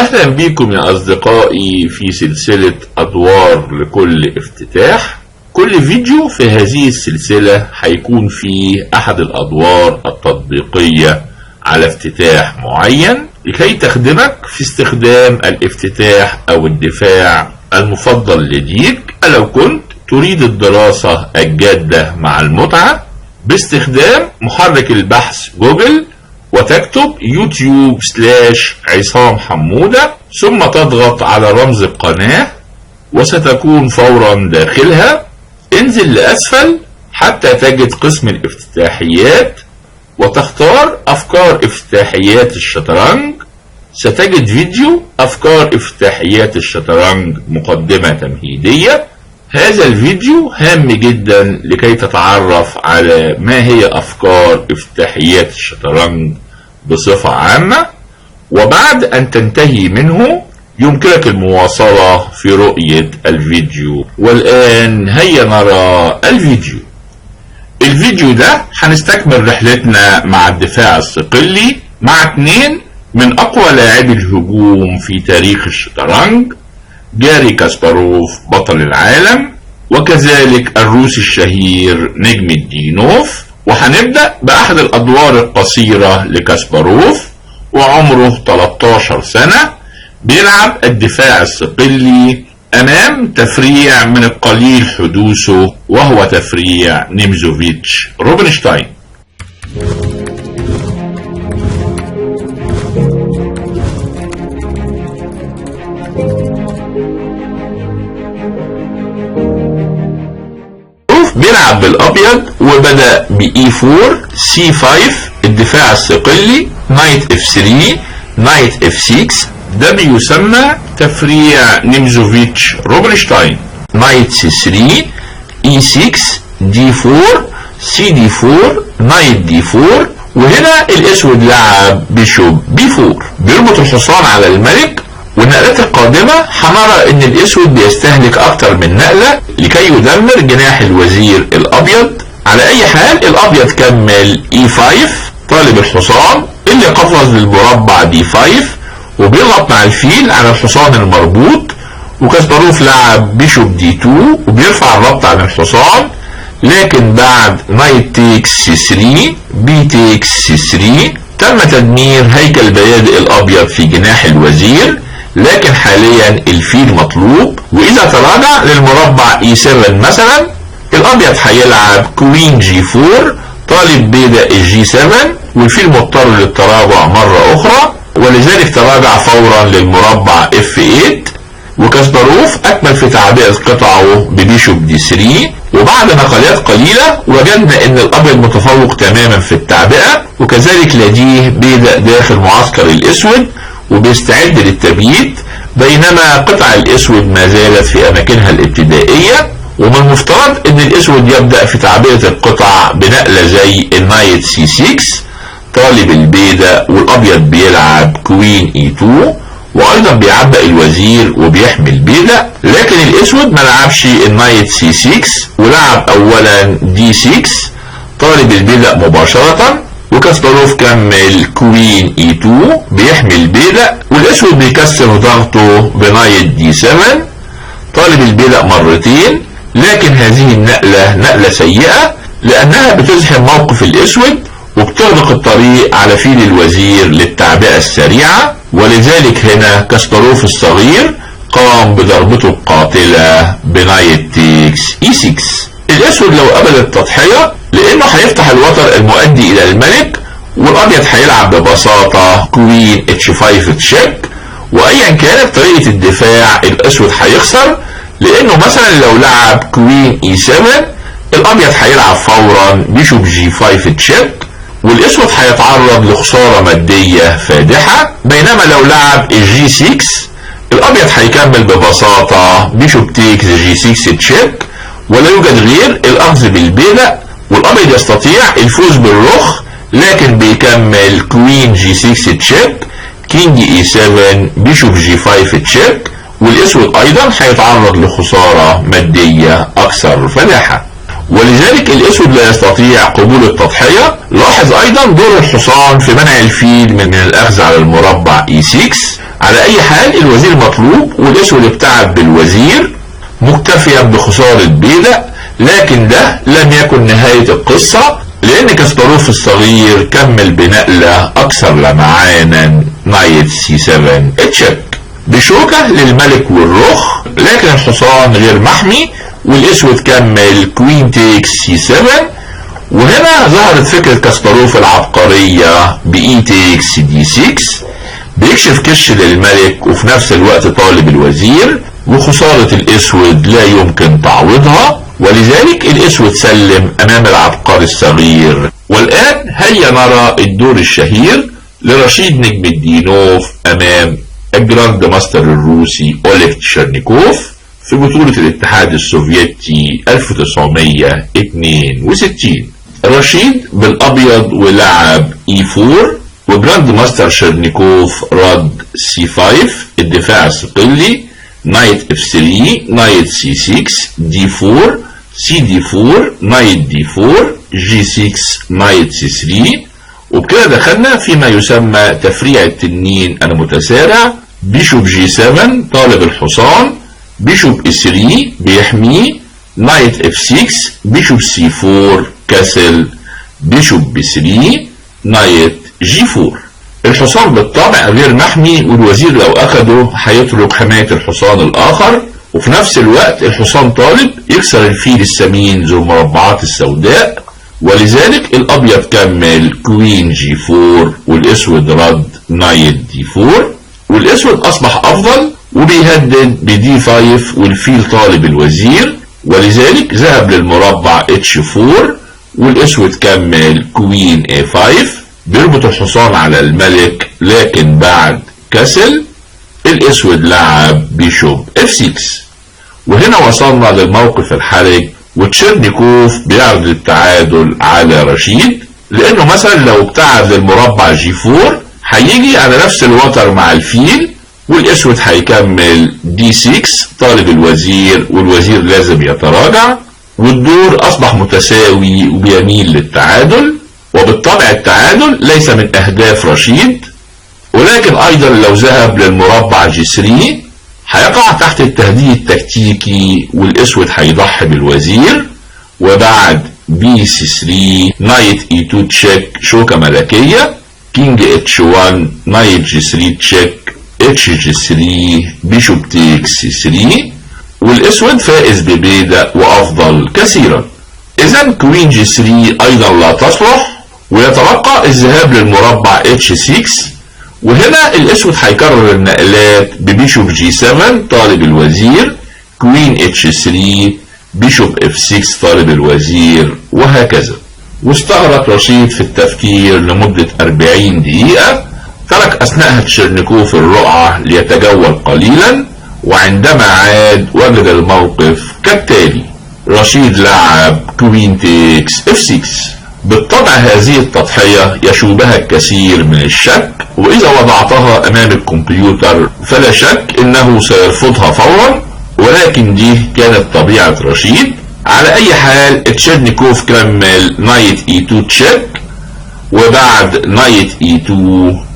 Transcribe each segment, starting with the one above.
أهلا بكم يا أصدقائي في سلسلة أدوار لكل افتتاح. كل فيديو في هذه السلسلة هيكون فيه أحد الأدوار التطبيقية على افتتاح معين لكي تخدمك في استخدام الافتتاح أو الدفاع المفضل لديك لو كنت تريد الدراسة الجادة مع المتعة باستخدام محرك البحث جوجل، وتكتب يوتيوب /عصام حمودة، ثم تضغط على رمز القناة وستكون فورا داخلها. انزل لأسفل حتى تجد قسم الافتتاحيات وتختار أفكار افتتاحيات الشطرنج. ستجد فيديو أفكار افتتاحيات الشطرنج مقدمة تمهيدية. هذا الفيديو هام جدا لكي تتعرف على ما هي أفكار افتتاحيات الشطرنج بصفة عامة، وبعد أن تنتهي منه يمكنك المواصلة في رؤية الفيديو. والآن هيا نرى الفيديو. الفيديو ده هنستكمل رحلتنا مع الدفاع الصقلي مع 2 من أقوى لاعبي الهجوم في تاريخ الشطرنج، جاري كاسباروف بطل العالم، وكذلك الروسي الشهير نجم الدينوف. وهنبدأ بأحد الأدوار القصيرة لكاسباروف، وعمره 13 سنة. بيلعب الدفاع الصقلي أمام تفريع من القليل حدوثه، وهو تفريع نيمزوفيتش روبنشتاين. بيلعب بالابيض وبدأ بE4 C5 الدفاع الصقلي، نايت F3 نايت F6. ده بيسمى تفريع نيمزوفيتش روبنشتاين. نايت C3 E6 D4 CD4 نايت D4. وهنا الاسود لعب بيشوب B4 بيربط الحصان على الملك. والنقلات القادمة هنرى ان الاسود بيستهلك اكتر من نقلة لكي يدمر جناح الوزير الابيض. على اي حال الابيض كمل E5 طالب الحصان اللي قفز للمربع D5 وبيضغط مع الفيل على الحصان المربوط. وكاسباروف لعب بيشوب D2 وبيرفع الربط عن الحصان، لكن بعد نايت تيكس C3 بي تيكس C3 تم تدمير هيكل بيادق الابيض في جناح الوزير. لكن حاليا الفيل مطلوب، واذا تراجع للمربع E7 مثلا الابيض هيلعب كوين G4 طالب بيدق G7 والفيل مضطر للتراجع مرة اخرى، ولذلك تراجع فورا للمربع F8. وكاسباروف اكمل في تعبئة قطعه ببيشوب D3. وبعد نقلات قليلة وجدنا ان الابيض متفوق تماما في التعبئة، وكذلك لديه بيدق داخل معسكر الاسود وبيستعد للتبييت، بينما قطع الاسود ما زالت في اماكنها الابتدائية. ومن المفترض ان الاسود يبدأ في تعبئة القطع بنقلة زي النايت C6 طالب البيدق، والابيض بيلعب كوين E2 وايضا بيعبق الوزير وبيحمي البيدق. لكن الاسود ما لعبش النايت C6 ولعب اولا D6 طالب البيدق مباشرة. وكاسباروف كمل كوين E2 بيحمي البيدق، والاسود بيكسر ضغطه بنايت D7 طالب البيدق مرتين. لكن هذه النقلة نقلة سيئة لانها بتزحم موقف الاسود وبتغلق الطريق على فيل الوزير للتعبئة السريعة. ولذلك هنا كاسباروف الصغير قام بضربته القاتلة بنايت تيكس E6. الاسود لو قبل التضحية لانه هيفتح الوتر المؤدي الى الملك، والابيض هيلعب ببساطة كوين H5 تشيك. وايا كانت طريقة الدفاع الاسود هيخسر، لانه مثلا لو لعب كوين E7 الابيض هيلعب فورا بيشوب G5 تشيك، والاسود هيتعرض لخسارة مادية فادحة. بينما لو لعب G6 الابيض هيكمل ببساطة بيشوب تيكس G6 تشيك، ولا يوجد غير الاخذ بالبيدق، والابيض يستطيع الفوز بالرخ، لكن بيكمل كوين G6 تشيك كينج E7 بيشوب G5 تشيك، والاسود ايضا هيتعرض لخسارة مادية اكثر فادحة. ولذلك الاسود لا يستطيع قبول التضحية. لاحظ ايضا دور الحصان في منع الفيل من الاخذ على المربع E6. على اي حال الوزير مطلوب، والاسود ابتعد بالوزير مكتفيا بخسارة بيدق، لكن ده لم يكن نهاية القصة، لان كاسباروف الصغير كمل بنقلة اكثر لمعانا نايت سي 7 تشيك بشوكة للملك والرخ، لكن الحصان غير محمي، والاسود كمل كوين تيكس سي 7. وهنا ظهرت فكرة كاسباروف العبقرية بإي تيكس دي 6، بيكشف كش للملك وفي نفس الوقت طالب الوزير، وخسارة الاسود لا يمكن تعويضها، ولذلك الاسود سلم امام العبقري الصغير. والان هيا نرى الدور الشهير لرشيد نجم الدينوف امام الجراند ماستر الروسي أوليغ تشيرنيكوف في بطولة الاتحاد السوفيتي 1962. رشيد بالابيض ولعب E4، وجراند ماستر شيرنيكوف رد C5 الدفاع الصقلي، نايت F3، نايت C6، D4، CD4، نايت D4، G6، نايت C3. وبكده دخلنا فيما يسمى تفريع التنين المتسارع، بيشوب G7 طالب الحصان، بيشوب E3 بيحميه، نايت F6، بيشوب C4 كسل، بيشوب B3، نايت G4. الحصان بالطبع غير محمي، والوزير لو اخده هيترك حماية الحصان الاخر، وفي نفس الوقت الحصان طالب يكسر الفيل السمين ذو المربعات السوداء، ولذلك الابيض كمل كوين G4 والاسود رد نايت D4، والاسود اصبح افضل وبيهدد بD5 والفيل طالب الوزير، ولذلك ذهب للمربع H4 والاسود كمل كوين A5 بيربط الحصان على الملك، لكن بعد كسل الاسود لعب بيشوب F6. وهنا وصلنا للموقف الحرج، وتشيرنيكوف بيعرض التعادل على رشيد، لانه مثلا لو ابتعد للمربع G4 هيجي على نفس الوتر مع الفيل، والاسود هيكمل D6 طالب الوزير، والوزير لازم يتراجع، والدور اصبح متساوي وبيميل للتعادل. وبالطبع التعادل ليس من اهداف رشيد، ولكن ايضا لو ذهب للمربع G3 هيقع تحت التهديد التكتيكي، والاسود هيضحي بالوزير، وبعد BC3 نايت E2 تشيك شوكة ملكية، كينج H1 نايت G3 تشيك HG3 بيشوب تيكس C3، والاسود فائز ببيدق وافضل كثيرا. اذا كوين G3 ايضا لا تصلح، ويتبقى الذهاب للمربع H6، وهنا الاسود هيكرر النقلات ببيشوب G7 طالب الوزير، كوين H3، بيشوب F6 طالب الوزير، وهكذا. واستغرق رشيد في التفكير لمدة 40 دقيقة، ترك اثناءها تشيرنيكوف الرقعة ليتجول قليلا، وعندما عاد وجد الموقف كالتالي: رشيد لعب كوين تيكس F6. بالطبع هذه التضحية يشوبها الكثير من الشك، وإذا وضعتها أمام الكمبيوتر فلا شك إنه سيرفضها فورا، ولكن دي كانت طبيعة رشيد. على أي حال تشيرنيكوف كمل نايت E2 تشيك، وبعد نايت E2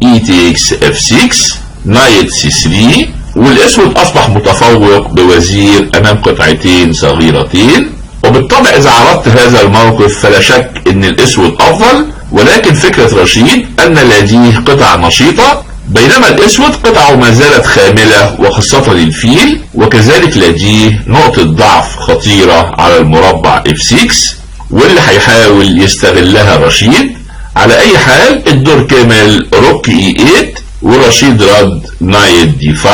E تيكس F6 نايت C3، والاسود اصبح متفوق بوزير امام قطعتين صغيرتين. وبالطبع اذا عرضت هذا الموقف فلا شك ان الاسود افضل، ولكن فكرة رشيد ان لديه قطع نشيطة، بينما الاسود قطعه ما زالت خاملة وخاصة للفيل، وكذلك لديه نقطة ضعف خطيرة على المربع F6 واللي هيحاول يستغلها رشيد. على اي حال الدور كمل روك E8 ورشيد رد نايت D5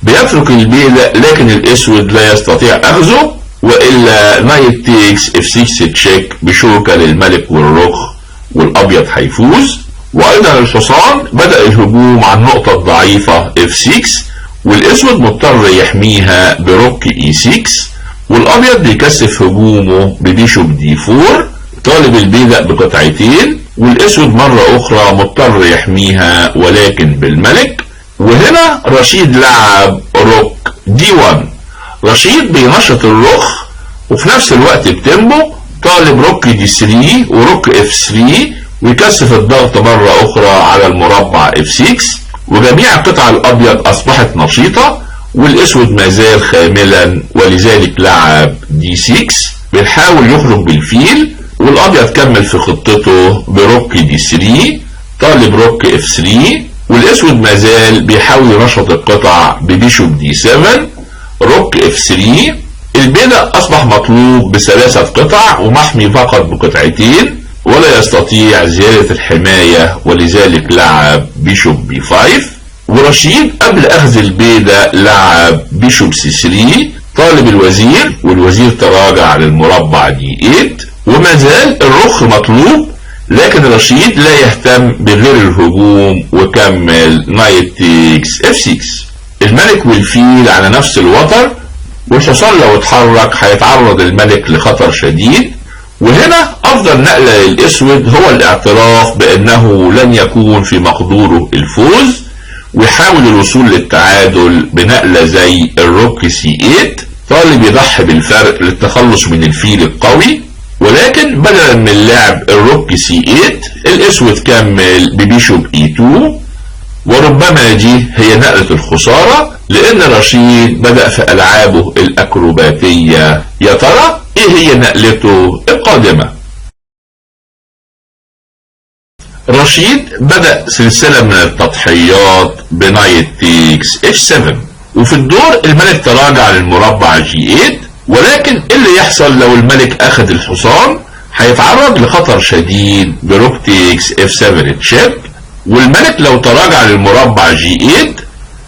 بيترك البيدق، لكن الاسود لا يستطيع اخذه، والا نايت تيكس F6 تشيك بشوكة للملك والرخ، والابيض هيفوز. وايضا الحصان بدأ الهجوم على النقطة الضعيفة F6، والاسود مضطر يحميها بروك E6، والابيض بيكثف هجومه ببيشوب D4 طالب البيدق بقطعتين، والاسود مرة اخرى مضطر يحميها ولكن بالملك. وهنا رشيد لعب روك D1. رشيد بينشط الرخ وفي نفس الوقت بتمبو، طالب روك D3 وروك F3 ويكثف الضغط مرة اخرى على المربع F6، وجميع قطع الابيض اصبحت نشيطة والاسود ما زال خاملا، ولذلك لعب دي 6. بيحاول يخرج بالفيل والابيض كمل في خطته بروك دي 3، طالب روك اف 3، والاسود ما زال بيحاول ينشط القطع ببيشوب دي 7 روك اف 3. البيدق اصبح مطلوب ب3 قطع ومحمي فقط بقطعتين ولا يستطيع زيادة الحماية، ولذلك لعب بيشوب بي 5. ورشيد قبل اخذ البيدق لعب بيشوب سي 3 طالب الوزير، والوزير تراجع للمربع دي 8 وما زال الرخ مطلوب، لكن رشيد لا يهتم بغير الهجوم وكمل نايت تيكس اف 6. الملك والفيل على نفس الوتر، والحصان لو اتحرك هيتعرض الملك لخطر شديد، وهنا افضل نقلة للاسود هو الاعتراف بانه لن يكون في مقدوره الفوز، ويحاول الوصول للتعادل بنقلة زي الروك سي 8 طالب يضحي بالفرق للتخلص من الفيل القوي. ولكن بدلا من لعب الروك سي 8 الاسود كمل ببيشوب اي 2، وربما دي هي نقلة الخسارة لان رشيد بدأ في العابه الاكروباتية. يا ترى ايه هي نقلته القادمة؟ رشيد بدأ سلسلة من التضحيات بنايت تيكس اتش 7، وفي الدور الملك تراجع للمربع جي 8، ولكن اللي يحصل لو الملك اخذ الحصان هيتعرض لخطر شديد بروك تيكس اف 7 تشيك، والملك لو تراجع للمربع جي 8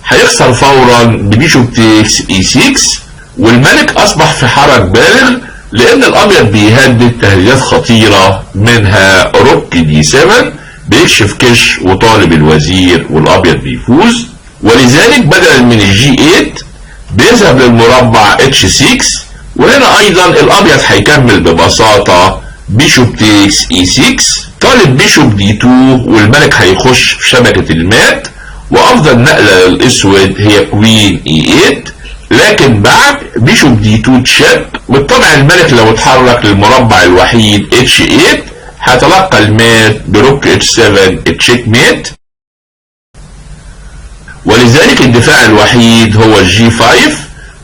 هيخسر فورا ببيشوب تيكس اي 6، والملك اصبح في حرج بالغ لان الابيض بيهدد تهديدات خطيرة منها روك دي 7 بيكشف كش وطالب الوزير والابيض بيفوز، ولذلك بدلا من الجي 8 بيذهب للمربع اتش 6، وهنا ايضا الابيض هيكمل ببساطة بيشوب تيكس اي 6 طالب بيشوب دي 2، والملك هيخش في شبكة المات، وافضل نقلة للاسود هي كوين اي 8، لكن بعد بيشوب دي 2 تشيك بالطبع الملك لو اتحرك للمربع الوحيد اتش 8 هيتلقى المات بروك اتش 7 تشيك مات، ولذلك الدفاع الوحيد هو الجي 5،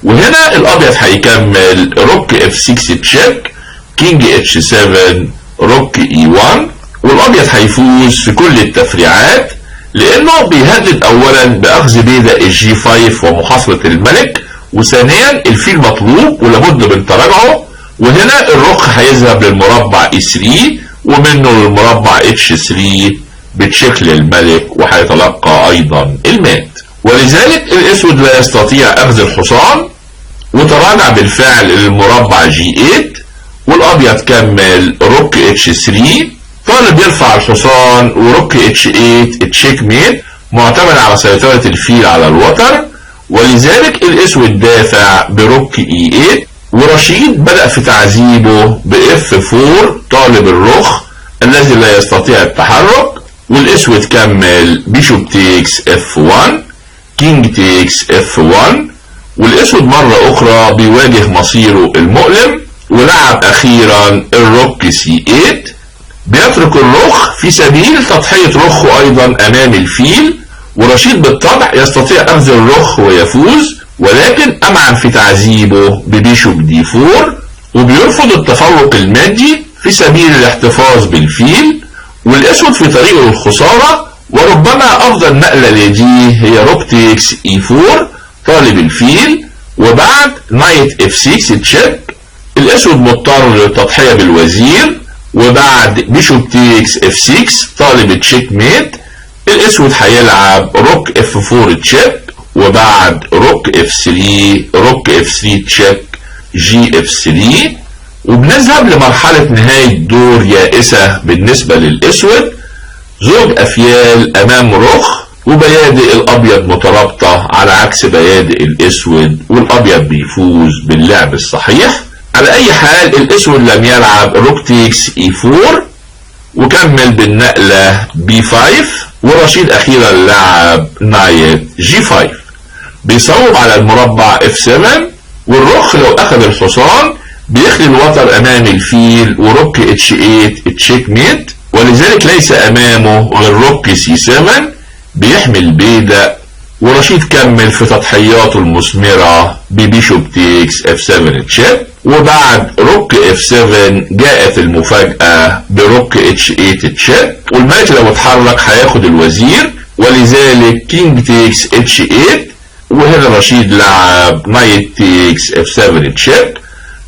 وهنا الابيض هيكمل روك اف 6 تشيك كينج اتش 7 روك اي 1، والابيض هيفوز في كل التفريعات لانه بيهدد اولا باخذ بيدق الجي 5 ومحاصرة الملك، وثانيا الفيل مطلوب ولابد من تراجعه، وهنا الرخ هيذهب للمربع اي 3 ومنه للمربع اتش 3 بتشكل الملك وهيتلقى ايضا المات، ولذلك الاسود لا يستطيع اخذ الحصان وتراجع بالفعل للمربع جي 8، والابيض كمل روك اتش 3 طالب يرفع الحصان وروك اتش 8 تشيك ميت معتمد على سيطرة الفيل على الوتر، ولذلك الاسود دافع بروك اي 8، ورشيد بدأ في تعذيبه باف 4 طالب الرخ الذي لا يستطيع التحرك، والاسود كمل بيشوب تيكس اف 1 كينج تيكس اف 1، والاسود مرة اخرى بيواجه مصيره المؤلم ولعب اخيرا الروك سي 8 بيترك الرخ في سبيل تضحية رخه ايضا امام الفيل، ورشيد بالطبع يستطيع اخذ الرخ ويفوز، ولكن امعن في تعذيبه ببيشوب دي 4 وبيرفض التفوق المادي في سبيل الاحتفاظ بالفيل، والاسود في طريقه للخسارة، وربما افضل نقلة لدي هي روك تيكس اي 4 طالب الفيل، وبعد نايت اف 6 تشيك الاسود مضطر للتضحية بالوزير، وبعد بيشوب تيكس اف 6 طالب تشيك ميت الاسود هيلعب روك اف 4 تشيك، وبعد روك اف 3 روك اف 3 تشيك جي اف 3، وبنذهب لمرحلة نهاية دور يائسة بالنسبة للاسود، زوج افيال امام رخ وبيادق الابيض مترابطة على عكس بيادق الاسود، والابيض بيفوز باللعب الصحيح. على اي حال الاسود لم يلعب روك تيكس اي 4 وكمل بالنقلة بي 5، ورشيد اخيرا لعب نايت جي 5 بيصوب على المربع اف 7، والرخ لو اخذ الحصان بيخلي الوتر امام الفيل وروك اتش 8 تشيك ميت، ولذلك ليس امامه غير روك سي 7 بيحمي البيدق، ورشيد كمل في تضحياته المثمرة ببيشوب تيكس F7 تشيك، وبعد روك F7 جاءت المفاجأة بروك H8 تشيك، والملك لو اتحرك هياخد الوزير، ولذلك كينج تيكس H8، وهنا رشيد لعب نايت تيكس F7 تشيك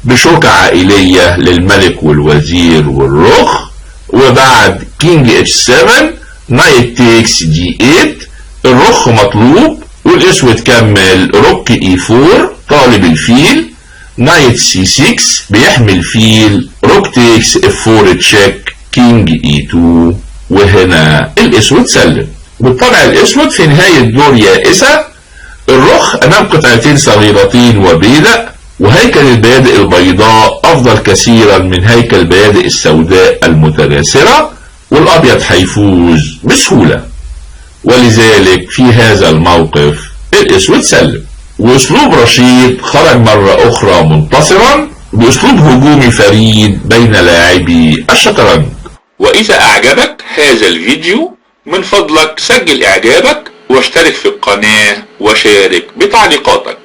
بشوكة عائلية للملك والوزير والرخ، وبعد كينج H7 نايت تيكس G8 الرخ مطلوب، والاسود كمل روك E4 طالب الفيل، نايت C6 بيحمي الفيل، روك تيكس F4 تشيك كينج E2، وهنا الاسود سلم. بالطبع الاسود في نهاية دور يائسة، الرخ امام قطعتين صغيرتين وبيدق، وهيكل البيادق البيضاء افضل كثيرا من هيكل البيادق السوداء المتجاسرة، والابيض هيفوز بسهولة، ولذلك في هذا الموقف الاسود سلم. واسلوب رشيد خرج مرة اخرى منتصرا باسلوب هجومي فريد بين لاعبي الشطرنج. واذا اعجبك هذا الفيديو من فضلك سجل اعجابك واشترك في القناة وشارك بتعليقاتك.